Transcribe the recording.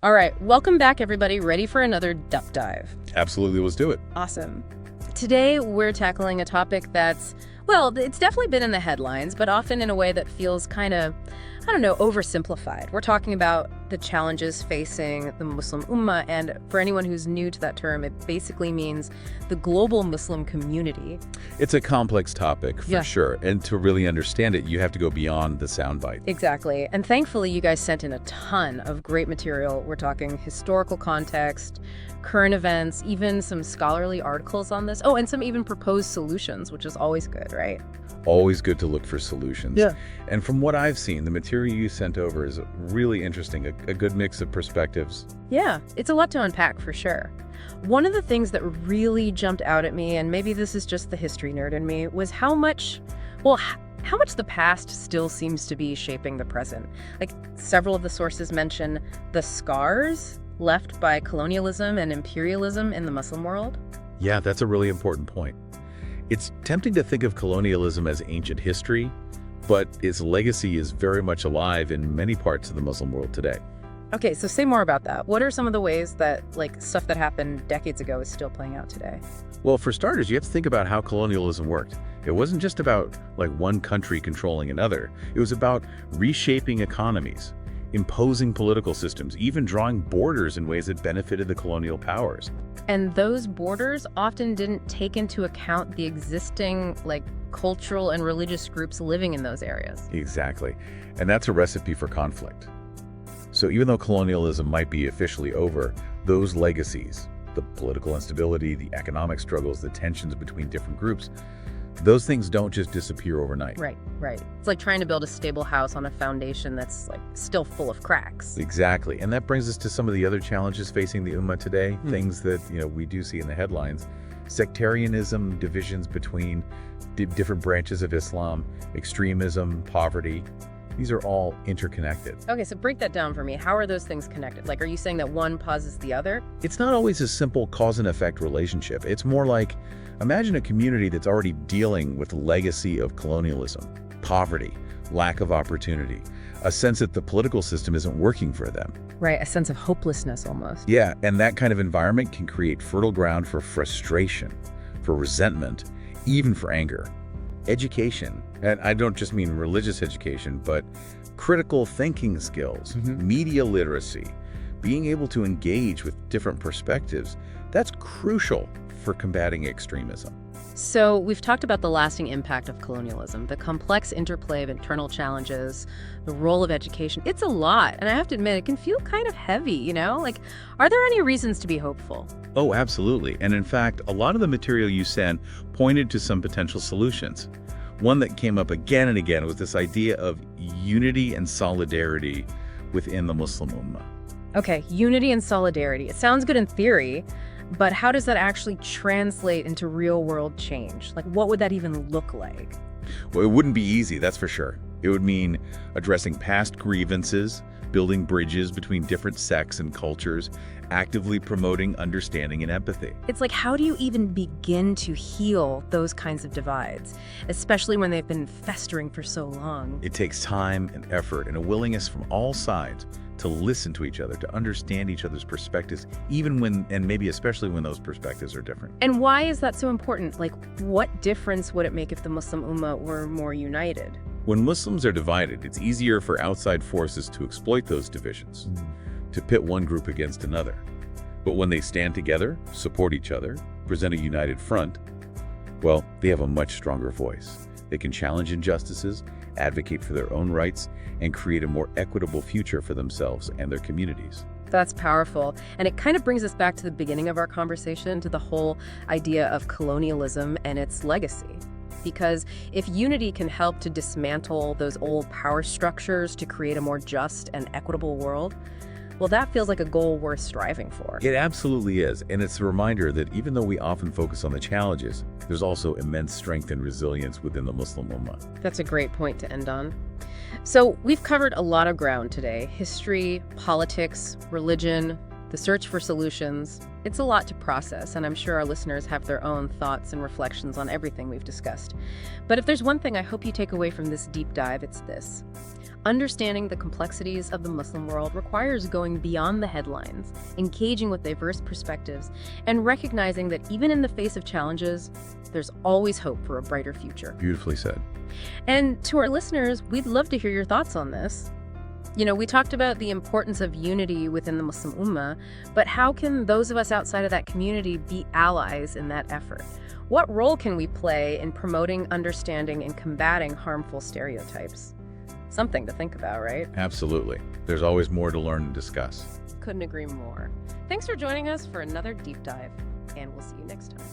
All right, welcome back, everybody. Ready for another duck dive? Absolutely, let's do it. Awesome. Today, we're tackling a topic that's, well, it's definitely been in the headlines, but often in a way that feels kind of, I don't know, oversimplified. We're talking about the challenges facing the Muslim Ummah, and for anyone who's new to that term, it basically means the global Muslim community. It's a complex topic, for Yeah. sure, and to really understand it, you have to go beyond the soundbite. Exactly. And thankfully, you guys sent in a ton of great material. We're talking historical context, current events, even some scholarly articles on this. Oh, and some even proposed solutions, which is always good, right? Always good to look for solutions. Yeah. And from what I've seen, the material you sent over is really interesting, a good mix of perspectives. Yeah, it's a lot to unpack for sure. One of the things that really jumped out at me, and maybe this is just the history nerd in me, was how much the past still seems to be shaping the present. Like, several of the sources mention the scars left by colonialism and imperialism in the Muslim world. Yeah, that's a really important point. It's tempting to think of colonialism as ancient history, but its legacy is very much alive in many parts of the Muslim world today. Okay, so say more about that. What are some of the ways that, like, stuff that happened decades ago is still playing out today? Well, for starters, you have to think about how colonialism worked. It wasn't just about, like, one country controlling another. It was about reshaping economies, imposing political systems, even drawing borders in ways that benefited the colonial powers. And those borders often didn't take into account the existing, like, cultural and religious groups living in those areas. Exactly. And that's a recipe for conflict. So even though colonialism might be officially over, those legacies, the political instability, the economic struggles, the tensions between different groups, those things don't just disappear overnight. Right. It's like trying to build a stable house on a foundation that's, like, still full of cracks. Exactly. And that brings us to some of the other challenges facing the Ummah today, things that, we do see in the headlines. Sectarianism, divisions between different branches of Islam, extremism, poverty. These are all interconnected. Okay, so break that down for me. How are those things connected? Like, are you saying that one causes the other? It's not always a simple cause and effect relationship. It's more like, imagine a community that's already dealing with the legacy of colonialism, poverty, lack of opportunity, a sense that the political system isn't working for them. Right, a sense of hopelessness almost. Yeah, and that kind of environment can create fertile ground for frustration, for resentment, even for anger. Education, and I don't just mean religious education, but critical thinking skills, media literacy, being able to engage with different perspectives, that's crucial for combating extremism. So we've talked about the lasting impact of colonialism, the complex interplay of internal challenges, the role of education. It's a lot, and I have to admit, it can feel kind of heavy, Like, are there any reasons to be hopeful? Oh, absolutely. And in fact, a lot of the material you sent pointed to some potential solutions. One that came up again and again was this idea of unity and solidarity within the Muslim Ummah. Okay, unity and solidarity. It sounds good in theory, but how does that actually translate into real-world change? Like, what would that even look like? Well, it wouldn't be easy, that's for sure. It would mean addressing past grievances, building bridges between different sects and cultures, actively promoting understanding and empathy. It's like, how do you even begin to heal those kinds of divides, especially when they've been festering for so long? It takes time and effort and a willingness from all sides to listen to each other, to understand each other's perspectives, even when, and maybe especially when those perspectives are different. And why is that so important? Like, what difference would it make if the Muslim Ummah were more united? When Muslims are divided, it's easier for outside forces to exploit those divisions, to pit one group against another. But when they stand together, support each other, present a united front, well, they have a much stronger voice. They can challenge injustices, advocate for their own rights, and create a more equitable future for themselves and their communities. That's powerful. And it kind of brings us back to the beginning of our conversation, to the whole idea of colonialism and its legacy. Because if unity can help to dismantle those old power structures to create a more just and equitable world, well, that feels like a goal worth striving for. It absolutely is, and it's a reminder that even though we often focus on the challenges, there's also immense strength and resilience within the Muslim Ummah. That's a great point to end on. So we've covered a lot of ground today: history, politics, religion, the search for solutions. It's a lot to process, and I'm sure our listeners have their own thoughts and reflections on everything we've discussed. But if there's one thing I hope you take away from this deep dive, it's this. Understanding the complexities of the Muslim world requires going beyond the headlines, engaging with diverse perspectives, and recognizing that even in the face of challenges, there's always hope for a brighter future. Beautifully said. And to our listeners, we'd love to hear your thoughts on this. We talked about the importance of unity within the Muslim Ummah, but how can those of us outside of that community be allies in that effort? What role can we play in promoting understanding and combating harmful stereotypes? Something to think about, right? Absolutely. There's always more to learn and discuss. Couldn't agree more. Thanks for joining us for another deep dive, and we'll see you next time.